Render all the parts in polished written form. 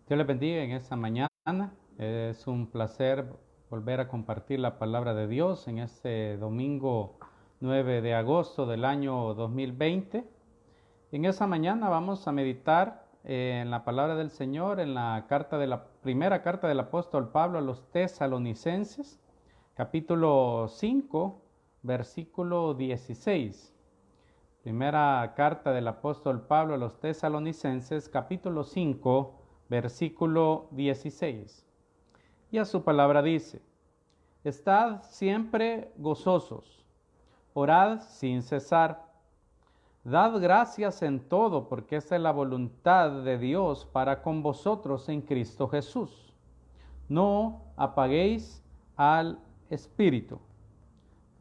Dios les bendiga en esta mañana. Es un placer volver a compartir la palabra de Dios en este domingo 9 de agosto del año 2020. En esta mañana vamos a meditar en la palabra del Señor, en la primera carta del apóstol Pablo a los tesalonicenses, capítulo 5, versículo 16. Primera carta del apóstol Pablo a los tesalonicenses, capítulo 5, versículo 16. Y a su palabra dice: Estad siempre gozosos, orad sin cesar, dad gracias en todo, porque esta es la voluntad de Dios para con vosotros en Cristo Jesús. No apaguéis al Espíritu.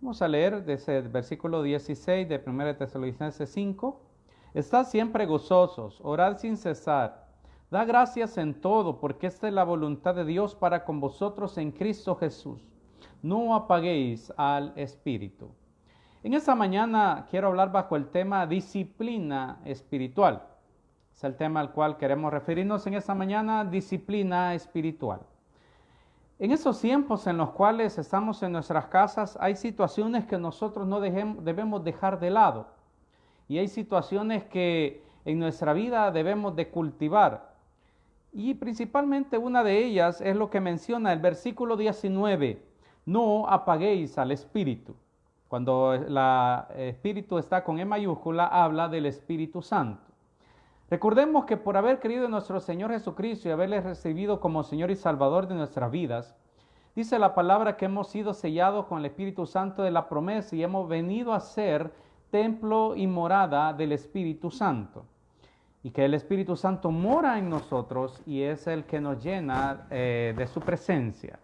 Vamos a leer desde el versículo 16 de 1 Tesalonicenses 5. Estad siempre gozosos, orad sin cesar, da gracias en todo, porque esta es la voluntad de Dios para con vosotros en Cristo Jesús. No apaguéis al Espíritu. En esta mañana quiero hablar bajo el tema disciplina espiritual. Es el tema al cual queremos referirnos en esta mañana, disciplina espiritual. En esos tiempos en los cuales estamos en nuestras casas, hay situaciones que nosotros no debemos dejar de lado. Y hay situaciones que en nuestra vida debemos de cultivar. Y principalmente una de ellas es lo que menciona el versículo 19. No apaguéis al Espíritu. Cuando el Espíritu está con E mayúscula, habla del Espíritu Santo. Recordemos que por haber creído en nuestro Señor Jesucristo y haberle recibido como Señor y Salvador de nuestras vidas, dice la palabra que hemos sido sellados con el Espíritu Santo de la promesa y hemos venido a ser templo y morada del Espíritu Santo. Y que el Espíritu Santo mora en nosotros y es el que nos llena de su presencia.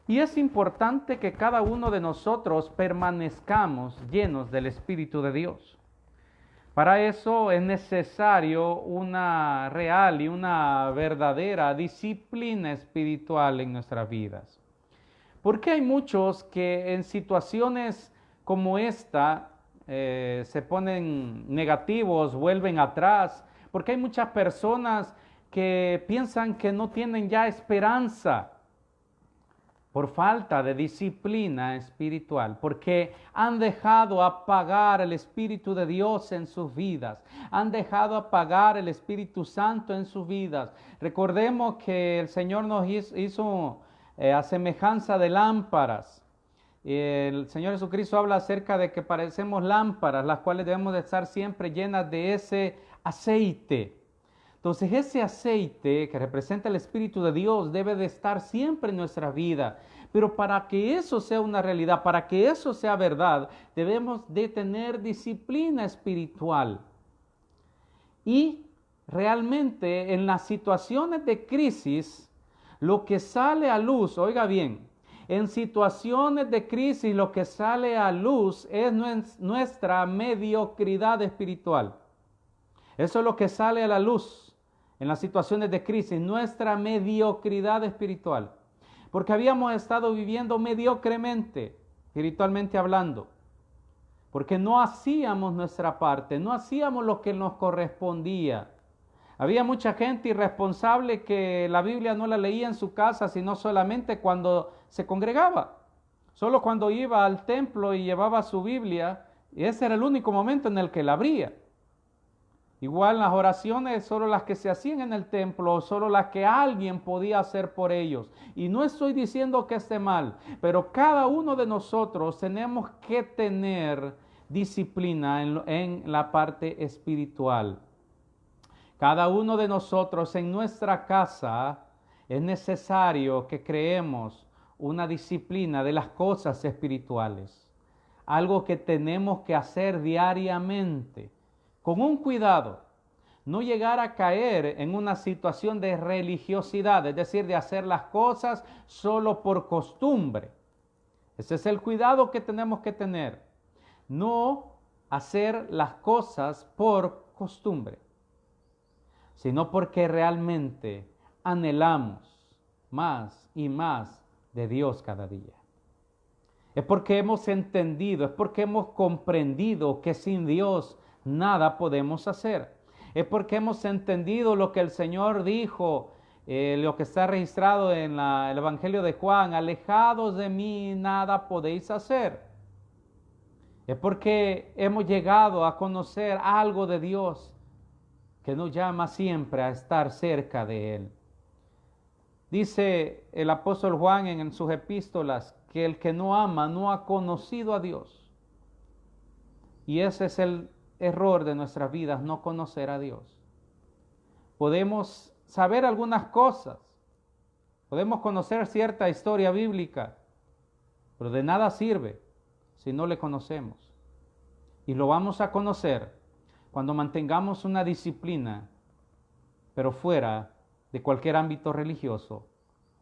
Y es importante que cada uno de nosotros permanezcamos llenos del Espíritu de Dios. Para eso es necesario una real y una verdadera disciplina espiritual en nuestras vidas. Porque hay muchos que en situaciones como esta se ponen negativos, vuelven atrás, porque hay muchas personas que piensan que no tienen ya esperanza por falta de disciplina espiritual, porque han dejado apagar el Espíritu de Dios en sus vidas, han dejado apagar el Espíritu Santo en sus vidas. Recordemos que el Señor nos hizo a semejanza de lámparas. El Señor Jesucristo habla acerca de que parecemos lámparas, las cuales debemos de estar siempre llenas de ese aceite. Entonces ese aceite que representa el Espíritu de Dios debe de estar siempre en nuestra vida. Pero para que eso sea una realidad, para que eso sea verdad, debemos de tener disciplina espiritual. Y realmente en las situaciones de crisis, lo que sale a luz, oiga bien, en situaciones de crisis lo que sale a luz es nuestra mediocridad espiritual. Eso es lo que sale a la luz en las situaciones de crisis, nuestra mediocridad espiritual. Porque habíamos estado viviendo mediocremente, espiritualmente hablando. Porque no hacíamos nuestra parte, no hacíamos lo que nos correspondía. Había mucha gente irresponsable que la Biblia no la leía en su casa, sino solamente cuando se congregaba. Solo cuando iba al templo y llevaba su Biblia, y ese era el único momento en el que la abría. Igual las oraciones solo las que se hacían en el templo, solo las que alguien podía hacer por ellos. Y no estoy diciendo que esté mal, pero cada uno de nosotros tenemos que tener disciplina en la parte espiritual. Cada uno de nosotros en nuestra casa es necesario que creemos una disciplina de las cosas espirituales. Algo que tenemos que hacer diariamente. Con un cuidado, no llegar a caer en una situación de religiosidad, es decir, de hacer las cosas solo por costumbre. Ese es el cuidado que tenemos que tener. No hacer las cosas por costumbre, sino porque realmente anhelamos más y más de Dios cada día. Es porque hemos entendido, es porque hemos comprendido que sin Dios nada podemos hacer. Es porque hemos entendido lo que el Señor dijo lo que está registrado en el Evangelio de Juan, alejados de mí nada podéis hacer. Es porque hemos llegado a conocer algo de Dios que nos llama siempre a estar cerca de Él. Dice el apóstol Juan en sus epístolas que el que no ama no ha conocido a Dios. Y ese es el error de nuestras vidas, no conocer a Dios. Podemos saber algunas cosas, podemos conocer cierta historia bíblica, pero de nada sirve si no le conocemos. Y lo vamos a conocer cuando mantengamos una disciplina, pero fuera de cualquier ámbito religioso,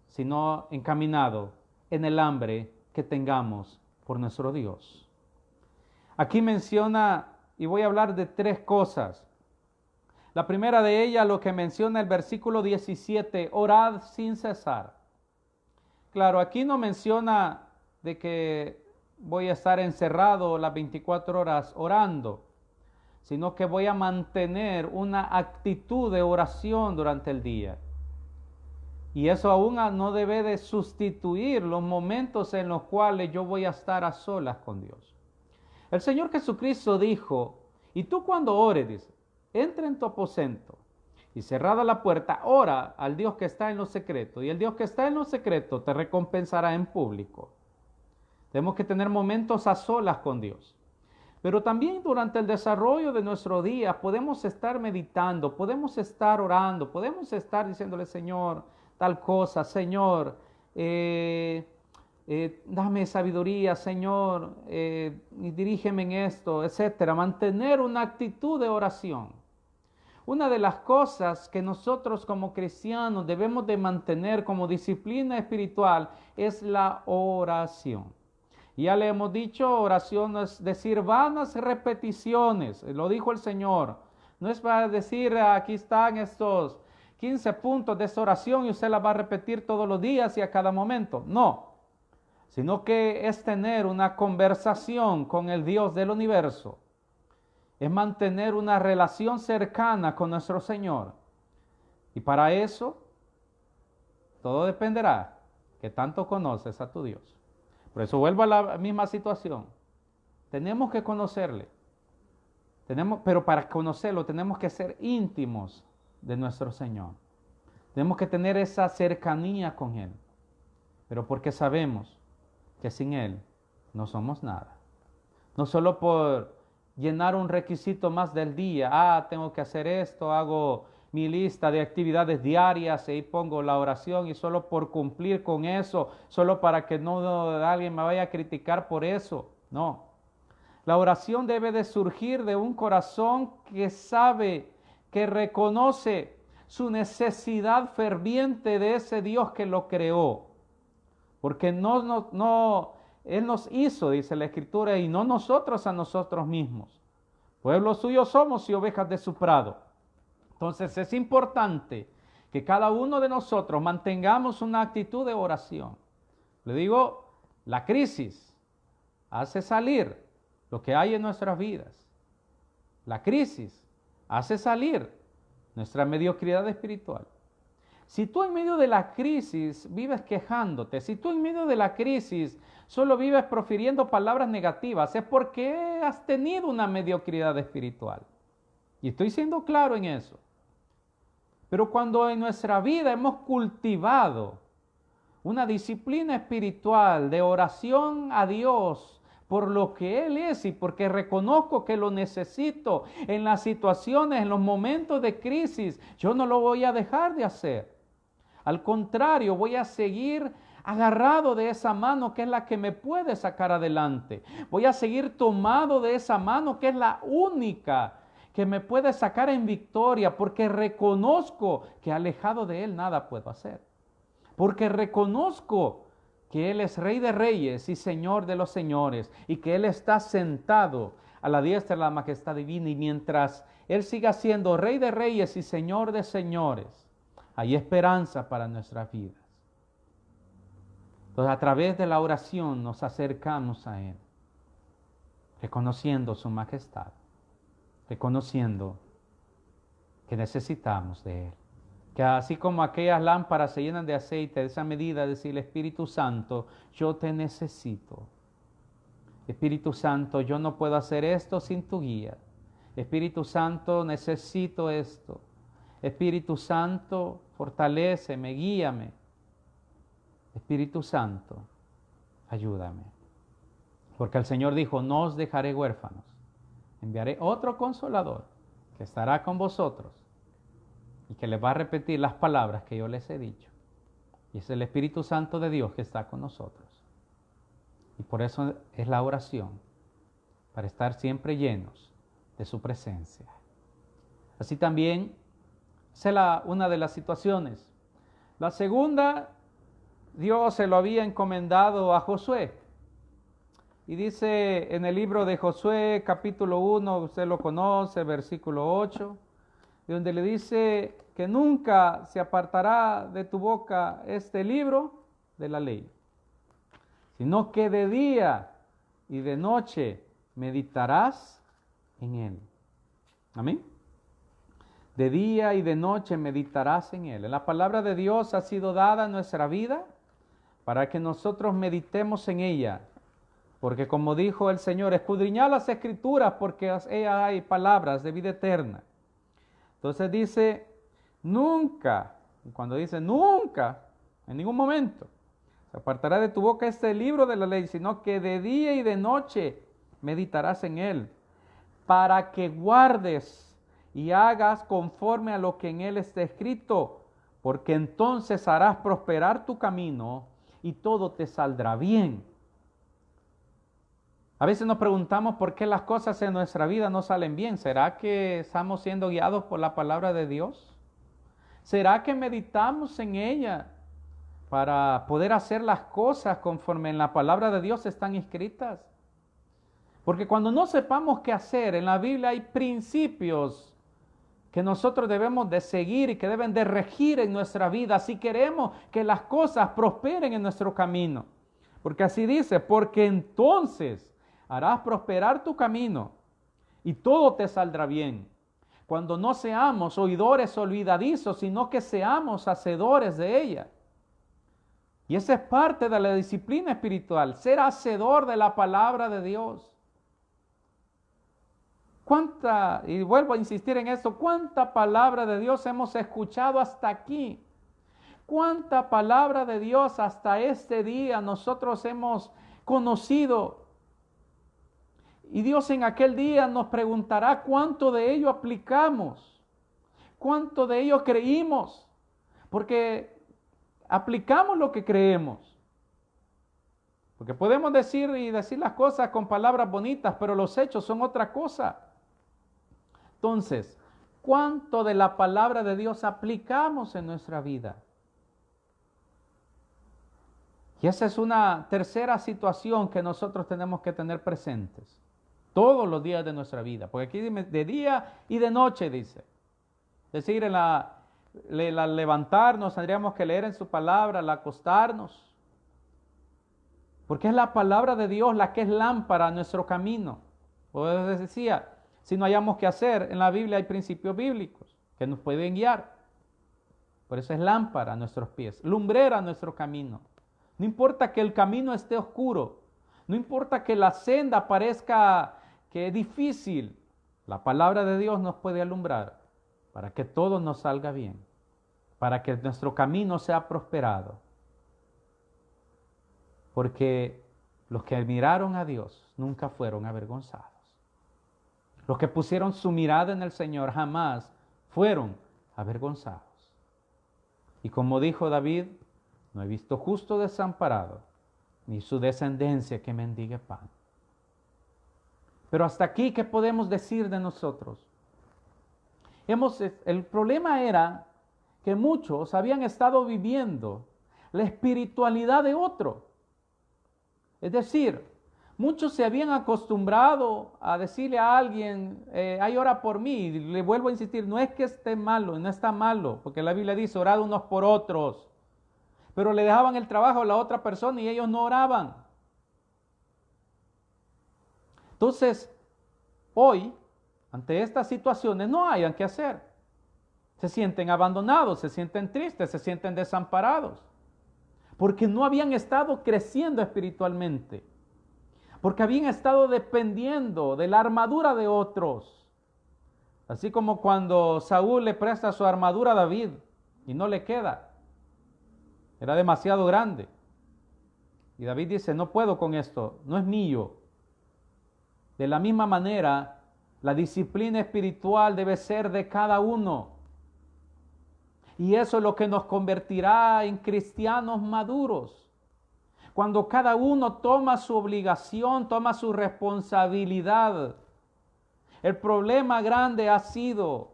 sino encaminado en el hambre que tengamos por nuestro Dios. Aquí menciona, y voy a hablar de 3 cosas. La primera de ellas, lo que menciona el versículo 17, orad sin cesar. Claro, aquí no menciona de que voy a estar encerrado las 24 horas orando, sino que voy a mantener una actitud de oración durante el día. Y eso aún no debe de sustituir los momentos en los cuales yo voy a estar a solas con Dios. El Señor Jesucristo dijo, y tú cuando ores, dice, entra en tu aposento y cerrada la puerta, ora al Dios que está en lo secreto, y el Dios que está en lo secreto te recompensará en público. Tenemos que tener momentos a solas con Dios. Pero también durante el desarrollo de nuestro día podemos estar meditando, podemos estar orando, podemos estar diciéndole, Señor, tal cosa, Señor, dame sabiduría, Señor, y dirígeme en esto, etcétera. Mantener una actitud de oración. Una de las cosas que nosotros como cristianos debemos de mantener como disciplina espiritual es la oración. Ya le hemos dicho, oración no es decir vanas repeticiones, lo dijo el Señor. No es para decir, aquí están estos 15 puntos de esta oración y usted la va a repetir todos los días y a cada momento. No, sino que es tener una conversación con el Dios del universo. Es mantener una relación cercana con nuestro Señor. Y para eso, todo dependerá que tanto conoces a tu Dios. Por eso vuelvo a la misma situación. Tenemos que conocerle. Pero para conocerlo tenemos que ser íntimos de nuestro Señor. Tenemos que tener esa cercanía con Él. Pero porque sabemos que sin Él no somos nada. No solo por llenar un requisito más del día. Tengo que hacer esto, hago mi lista de actividades diarias y ahí pongo la oración y solo por cumplir con eso, solo para que no alguien me vaya a criticar por eso. No. La oración debe de surgir de un corazón que sabe, que reconoce su necesidad ferviente de ese Dios que lo creó. Porque Él nos hizo, dice la Escritura, y no nosotros a nosotros mismos. Pueblo suyo somos y ovejas de su prado. Entonces es importante que cada uno de nosotros mantengamos una actitud de oración. Le digo, la crisis hace salir lo que hay en nuestras vidas. La crisis hace salir nuestra mediocridad espiritual. Si tú en medio de la crisis vives quejándote, si tú en medio de la crisis solo vives profiriendo palabras negativas, es porque has tenido una mediocridad espiritual. Y estoy siendo claro en eso. Pero cuando en nuestra vida hemos cultivado una disciplina espiritual de oración a Dios por lo que Él es y porque reconozco que lo necesito en las situaciones, en los momentos de crisis, yo no lo voy a dejar de hacer. Al contrario, voy a seguir agarrado de esa mano que es la que me puede sacar adelante. Voy a seguir tomado de esa mano que es la única que me puede sacar en victoria, porque reconozco que alejado de Él nada puedo hacer. Porque reconozco que Él es Rey de Reyes y Señor de los Señores, y que Él está sentado a la diestra de la majestad divina, y mientras Él siga siendo Rey de Reyes y Señor de Señores, hay esperanza para nuestras vidas. Entonces, a través de la oración nos acercamos a Él, reconociendo su majestad, reconociendo que necesitamos de Él, Que así como aquellas lámparas se llenan de aceite, de esa medida, decir, Espíritu Santo, yo te necesito. Espíritu Santo, yo no puedo hacer esto sin tu guía. Espíritu Santo, necesito esto. Espíritu Santo, fortaléceme, guíame. Espíritu Santo, ayúdame. Porque el Señor dijo, no os dejaré huérfanos. Enviaré otro consolador que estará con vosotros y que les va a repetir las palabras que yo les he dicho. Y es el Espíritu Santo de Dios que está con nosotros. Y por eso es la oración, para estar siempre llenos de su presencia. Así también es una de las situaciones. La segunda, Dios se lo había encomendado a Josué. Y dice en el libro de Josué, capítulo 1, usted lo conoce, versículo 8, donde le dice que nunca se apartará de tu boca este libro de la ley, sino que de día y de noche meditarás en él. Amén. De día y de noche meditarás en él. La palabra de Dios ha sido dada en nuestra vida para que nosotros meditemos en ella. Porque como dijo el Señor, escudriñad las Escrituras porque en ellas hay palabras de vida eterna. Entonces dice, nunca, y cuando dice nunca, en ningún momento, se apartará de tu boca este libro de la ley, sino que de día y de noche meditarás en él, para que guardes y hagas conforme a lo que en él está escrito, porque entonces harás prosperar tu camino y todo te saldrá bien. A veces nos preguntamos por qué las cosas en nuestra vida no salen bien. ¿Será que estamos siendo guiados por la palabra de Dios? ¿Será que meditamos en ella para poder hacer las cosas conforme en la palabra de Dios están escritas? Porque cuando no sepamos qué hacer, en la Biblia hay principios que nosotros debemos de seguir y que deben de regir en nuestra vida si queremos que las cosas prosperen en nuestro camino. Porque así dice, porque entonces harás prosperar tu camino y todo te saldrá bien. Cuando no seamos oidores olvidadizos, sino que seamos hacedores de ella. Y esa es parte de la disciplina espiritual, ser hacedor de la palabra de Dios. Y vuelvo a insistir en esto, ¿cuánta palabra de Dios hemos escuchado hasta aquí? ¿Cuánta palabra de Dios hasta este día nosotros hemos conocido? Y Dios en aquel día nos preguntará cuánto de ello aplicamos, cuánto de ello creímos, porque aplicamos lo que creemos. Porque podemos decir las cosas con palabras bonitas, pero los hechos son otra cosa. Entonces, ¿cuánto de la palabra de Dios aplicamos en nuestra vida? Y esa es una tercera situación que nosotros tenemos que tener presentes todos los días de nuestra vida. Porque aquí de día y de noche dice. Es decir, al levantarnos tendríamos que leer en su palabra, al acostarnos. Porque es la palabra de Dios la que es lámpara a nuestro camino. Como les decía, si no hayamos que hacer, en la Biblia hay principios bíblicos que nos pueden guiar. Por eso es lámpara a nuestros pies, lumbrera a nuestro camino. No importa que el camino esté oscuro, no importa que la senda parezca que es difícil, la palabra de Dios nos puede alumbrar para que todo nos salga bien, para que nuestro camino sea prosperado. Porque los que miraron a Dios nunca fueron avergonzados. Los que pusieron su mirada en el Señor jamás fueron avergonzados. Y como dijo David, no he visto justo desamparado, ni su descendencia que mendigue pan. Pero hasta aquí, ¿qué podemos decir de nosotros? El problema era que muchos habían estado viviendo la espiritualidad de otro. Es decir, muchos se habían acostumbrado a decirle a alguien, ay, ora por mí. Y le vuelvo a insistir, no es que esté malo, no está malo, porque la Biblia dice, orad unos por otros. Pero le dejaban el trabajo a la otra persona y ellos no oraban. Entonces, hoy, ante estas situaciones, no hayan que hacer. Se sienten abandonados, se sienten tristes, se sienten desamparados, porque no habían estado creciendo espiritualmente, porque habían estado dependiendo de la armadura de otros. Así como cuando Saúl le presta su armadura a David y no le queda, era demasiado grande. Y David dice, no puedo con esto, no es mío. De la misma manera, la disciplina espiritual debe ser de cada uno. Y eso es lo que nos convertirá en cristianos maduros. Cuando cada uno toma su obligación, toma su responsabilidad. El problema grande ha sido,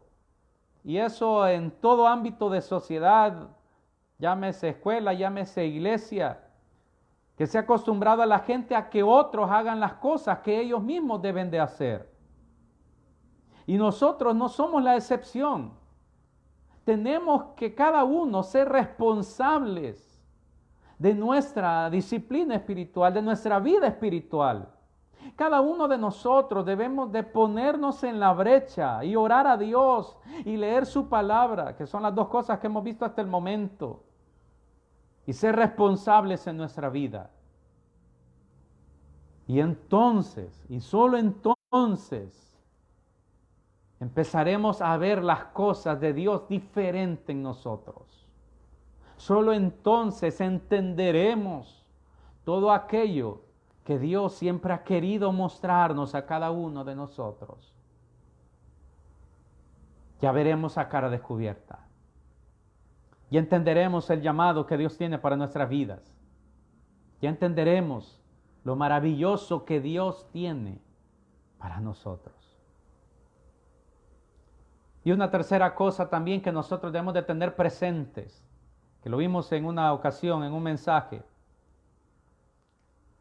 y eso en todo ámbito de sociedad, llámese escuela, llámese iglesia, que se ha acostumbrado a la gente a que otros hagan las cosas que ellos mismos deben de hacer. Y nosotros no somos la excepción. Tenemos que cada uno ser responsables de nuestra disciplina espiritual, de nuestra vida espiritual. Cada uno de nosotros debemos de ponernos en la brecha y orar a Dios y leer su palabra, que son las dos cosas que hemos visto hasta el momento, y ser responsables en nuestra vida. Y entonces, y solo entonces, empezaremos a ver las cosas de Dios diferente en nosotros. Solo entonces entenderemos todo aquello que Dios siempre ha querido mostrarnos a cada uno de nosotros. Ya veremos a cara descubierta. Ya entenderemos el llamado que Dios tiene para nuestras vidas. Ya entenderemos lo maravilloso que Dios tiene para nosotros. Y una tercera cosa también que nosotros debemos de tener presentes, que lo vimos en una ocasión, en un mensaje,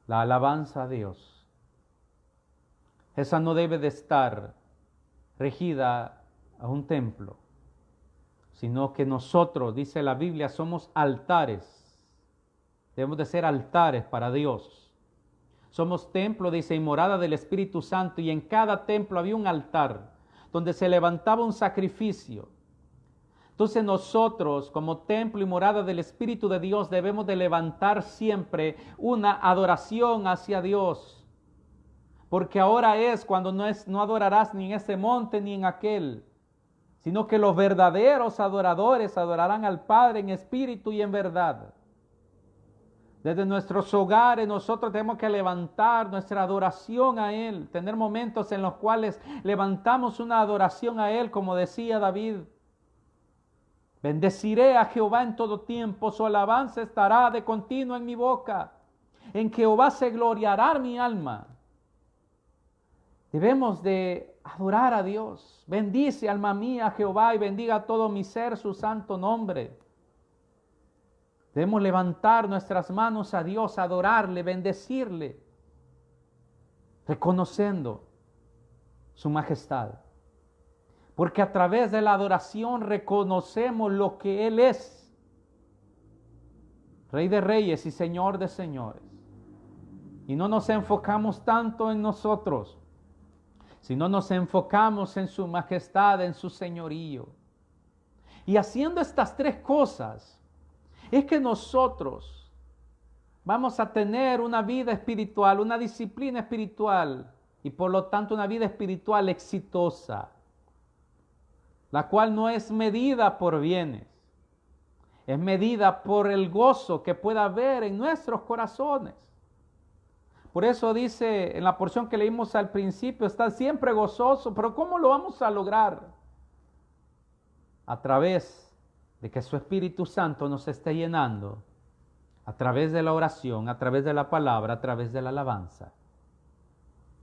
la alabanza a Dios. Esa no debe de estar regida a un templo, sino que nosotros, dice la Biblia, somos altares. Debemos de ser altares para Dios. Somos templo, dice, y morada del Espíritu Santo, y en cada templo había un altar donde se levantaba un sacrificio. Entonces nosotros, como templo y morada del Espíritu de Dios, debemos de levantar siempre una adoración hacia Dios. Porque ahora es cuando no adorarás ni en ese monte ni en aquel, sino que los verdaderos adoradores adorarán al Padre en espíritu y en verdad. Desde nuestros hogares nosotros tenemos que levantar nuestra adoración a Él, tener momentos en los cuales levantamos una adoración a Él, como decía David. Bendeciré a Jehová en todo tiempo, su alabanza estará de continuo en mi boca. En Jehová se gloriará mi alma. Debemos de adorar a Dios. Bendice, alma mía, a Jehová, y bendiga todo mi ser su santo nombre. Debemos levantar nuestras manos a Dios, adorarle, bendecirle, reconociendo su majestad. Porque a través de la adoración reconocemos lo que Él es. Rey de reyes y Señor de señores. Y no nos enfocamos tanto en nosotros, sino nos enfocamos en su majestad, en su señorío. Y haciendo estas tres cosas, es que nosotros vamos a tener una vida espiritual, una disciplina espiritual y por lo tanto una vida espiritual exitosa, la cual no es medida por bienes, es medida por el gozo que pueda haber en nuestros corazones. Por eso dice en la porción que leímos al principio, está siempre gozoso, pero ¿cómo lo vamos a lograr? A través de que su Espíritu Santo nos esté llenando, a través de la oración, a través de la palabra, a través de la alabanza.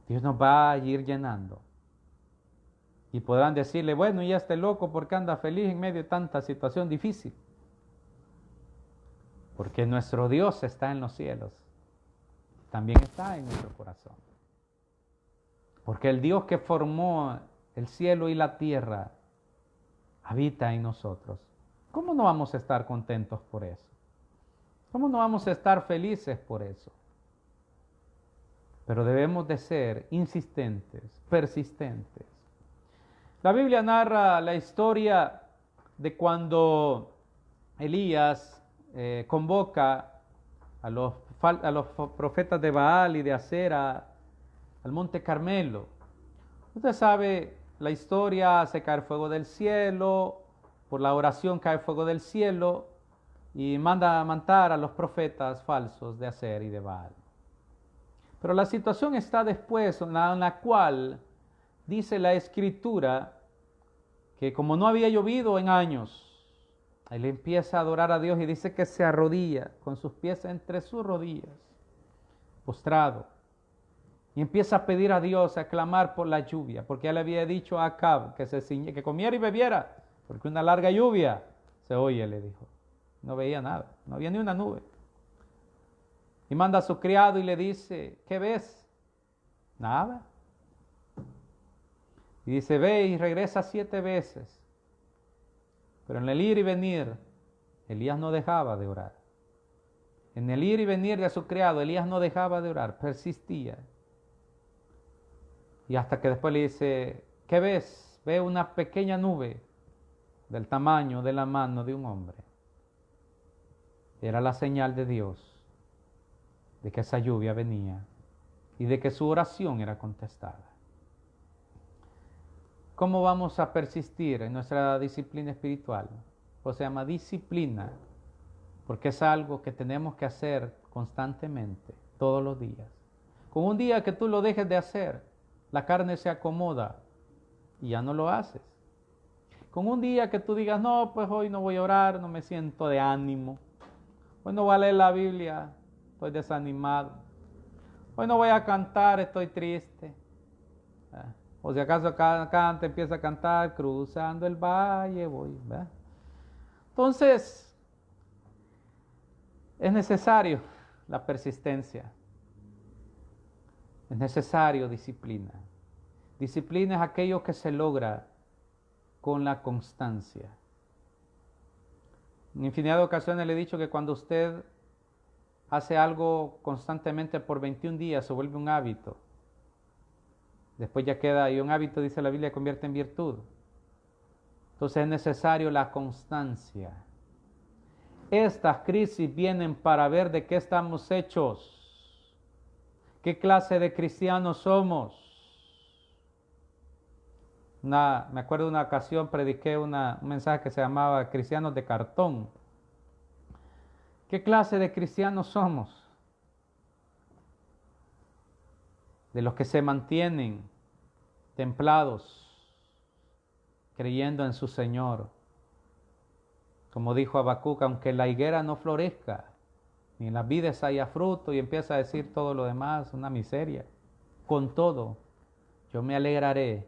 Dios nos va a ir llenando. Y podrán decirle, bueno, ya este loco, ¿por qué anda feliz en medio de tanta situación difícil? Porque nuestro Dios está en los cielos, también está en nuestro corazón. Porque el Dios que formó el cielo y la tierra habita en nosotros. ¿Cómo no vamos a estar contentos por eso? ¿Cómo no vamos a estar felices por eso? Pero debemos de ser insistentes, persistentes. La Biblia narra la historia de cuando Elías convoca a los profetas de Baal y de Acera al monte Carmelo. Usted sabe la historia, hace caer fuego del cielo, por la oración cae fuego del cielo y manda a matar a los profetas falsos de Acera y de Baal. Pero la situación está después, en la cual dice la Escritura que como no había llovido en años, él empieza a adorar a Dios y dice que se arrodilla con sus pies entre sus rodillas, postrado, y empieza a pedir a Dios, a clamar por la lluvia, porque él había dicho a Acab que comiera y bebiera, porque una larga lluvia se oye, le dijo. No veía nada, no había ni una nube. Y manda a su criado y le dice, ¿qué ves? Nada. Y dice, ve y regresa 7 veces. Pero en el ir y venir, Elías no dejaba de orar. En el ir y venir de su criado, Elías no dejaba de orar, persistía. Y hasta que después le dice, ¿qué ves? Ve una pequeña nube del tamaño de la mano de un hombre. Era la señal de Dios de que esa lluvia venía y de que su oración era contestada. ¿Cómo vamos a persistir en nuestra disciplina espiritual? Pues se llama disciplina, porque es algo que tenemos que hacer constantemente, todos los días. Con un día que tú lo dejes de hacer, la carne se acomoda y ya no lo haces. Con un día que tú digas, no, pues hoy no voy a orar, no me siento de ánimo. Hoy no voy a leer la Biblia, estoy desanimado. Hoy no voy a cantar, estoy triste. O si acaso canta, empieza a cantar, cruzando el valle voy. ¿Verdad? Entonces, es necesario la persistencia. Es necesario disciplina. Disciplina es aquello que se logra con la constancia. En infinidad de ocasiones le he dicho que cuando usted hace algo constantemente por 21 días se vuelve un hábito. Después ya queda, y un hábito, dice la Biblia, convierte en virtud. Entonces es necesario la constancia. Estas crisis vienen para ver de qué estamos hechos, qué clase de cristianos somos. Me acuerdo de una ocasión prediqué un mensaje que se llamaba Cristianos de cartón. ¿Qué clase de cristianos somos? De los que se mantienen templados, creyendo en su Señor. Como dijo Habacuc, aunque la higuera no florezca, ni en las vides haya fruto, y empieza a decir todo lo demás, una miseria. Con todo, yo me alegraré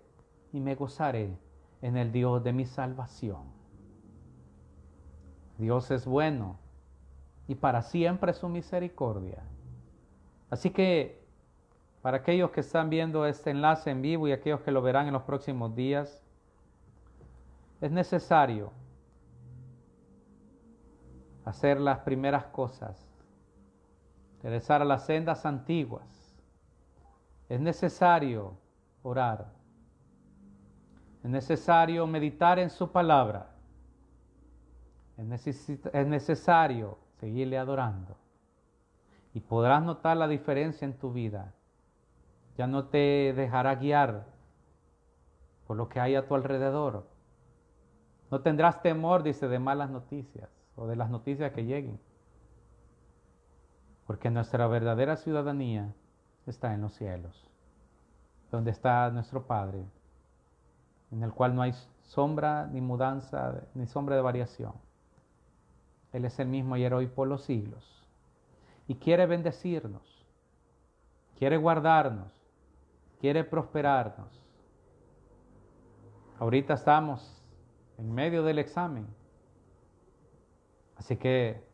y me gozaré en el Dios de mi salvación. Dios es bueno y para siempre es su misericordia. Así que para aquellos que están viendo este enlace en vivo y aquellos que lo verán en los próximos días, es necesario hacer las primeras cosas, regresar a las sendas antiguas. Es necesario orar. Es necesario meditar en su palabra. Es necesario seguirle adorando. Y podrás notar la diferencia en tu vida. Ya no te dejará guiar por lo que hay a tu alrededor. No tendrás temor, dice, de malas noticias o de las noticias que lleguen. Porque nuestra verdadera ciudadanía está en los cielos, donde está nuestro Padre, en el cual no hay sombra ni mudanza, ni sombra de variación. Él es el mismo ayer, hoy, por los siglos. Y quiere bendecirnos, quiere guardarnos, quiere prosperarnos. Ahorita estamos en medio del examen, así que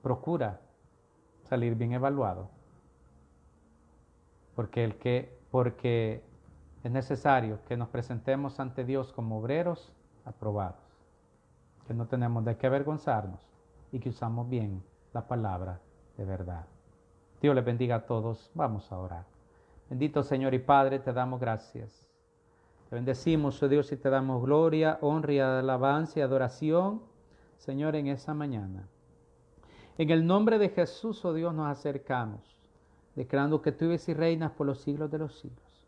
procura salir bien evaluado, porque es necesario que nos presentemos ante Dios como obreros aprobados, que no tenemos de qué avergonzarnos y que usamos bien la palabra de verdad. Dios les bendiga a todos. Vamos a orar. Bendito Señor y Padre, te damos gracias. Te bendecimos, oh Dios, y te damos gloria, honra y alabanza y adoración, Señor, en esa mañana. En el nombre de Jesús, oh Dios, nos acercamos, declarando que tú vives y reinas por los siglos de los siglos.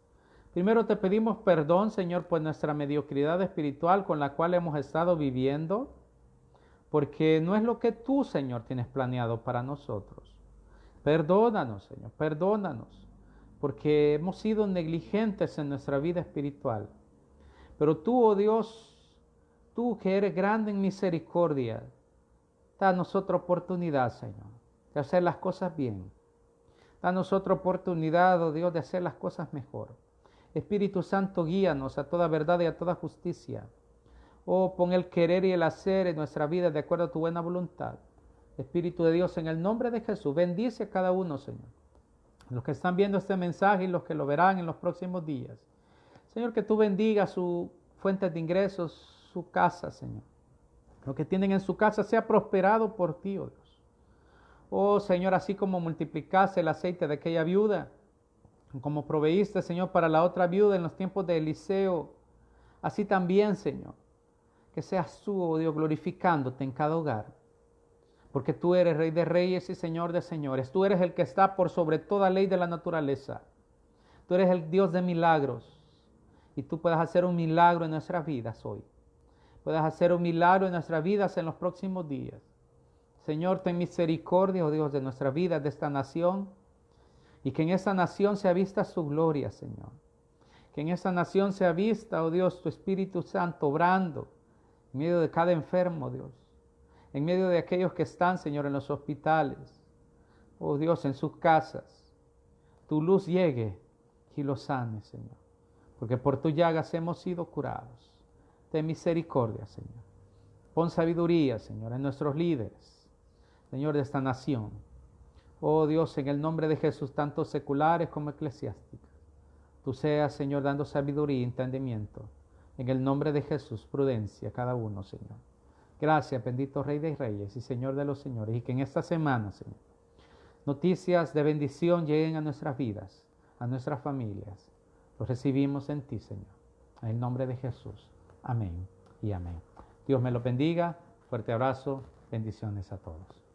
Primero te pedimos perdón, Señor, por nuestra mediocridad espiritual con la cual hemos estado viviendo, porque no es lo que tú, Señor, tienes planeado para nosotros. Perdónanos, Señor, perdónanos, porque hemos sido negligentes en nuestra vida espiritual. Pero tú, oh Dios, tú que eres grande en misericordia, danos otra oportunidad, Señor, de hacer las cosas bien. Danos otra oportunidad, oh Dios, de hacer las cosas mejor. Espíritu Santo, guíanos a toda verdad y a toda justicia. Oh, pon el querer y el hacer en nuestra vida de acuerdo a tu buena voluntad. Espíritu de Dios, en el nombre de Jesús, bendice a cada uno, Señor. Los que están viendo este mensaje y los que lo verán en los próximos días. Señor, que tú bendigas su fuente de ingresos, su casa, Señor. Lo que tienen en su casa sea prosperado por ti, oh Dios. Oh, Señor, así como multiplicaste el aceite de aquella viuda, como proveíste, Señor, para la otra viuda en los tiempos de Eliseo, así también, Señor, que seas tú, oh Dios, glorificándote en cada hogar. Porque tú eres Rey de Reyes y Señor de Señores. Tú eres el que está por sobre toda ley de la naturaleza. Tú eres el Dios de milagros. Y tú puedes hacer un milagro en nuestras vidas hoy. Puedes hacer un milagro en nuestras vidas en los próximos días. Señor, ten misericordia, oh Dios, de nuestra vida, de esta nación. Y que en esa nación sea vista su gloria, Señor. Que en esa nación sea vista, oh Dios, tu Espíritu Santo obrando en medio de cada enfermo, Dios. En medio de aquellos que están, Señor, en los hospitales. Oh Dios, en sus casas. Tu luz llegue y los sane, Señor. Porque por tu llagas hemos sido curados. Ten misericordia, Señor. Pon sabiduría, Señor, en nuestros líderes, Señor, de esta nación. Oh Dios, en el nombre de Jesús, tanto seculares como eclesiásticas, tú seas, Señor, dando sabiduría y entendimiento. En el nombre de Jesús, prudencia a cada uno, Señor. Gracias, bendito Rey de Reyes y Señor de los Señores. Y que en esta semana, Señor, noticias de bendición lleguen a nuestras vidas, a nuestras familias. Los recibimos en ti, Señor. En el nombre de Jesús. Amén y amén. Dios me lo bendiga. Fuerte abrazo. Bendiciones a todos.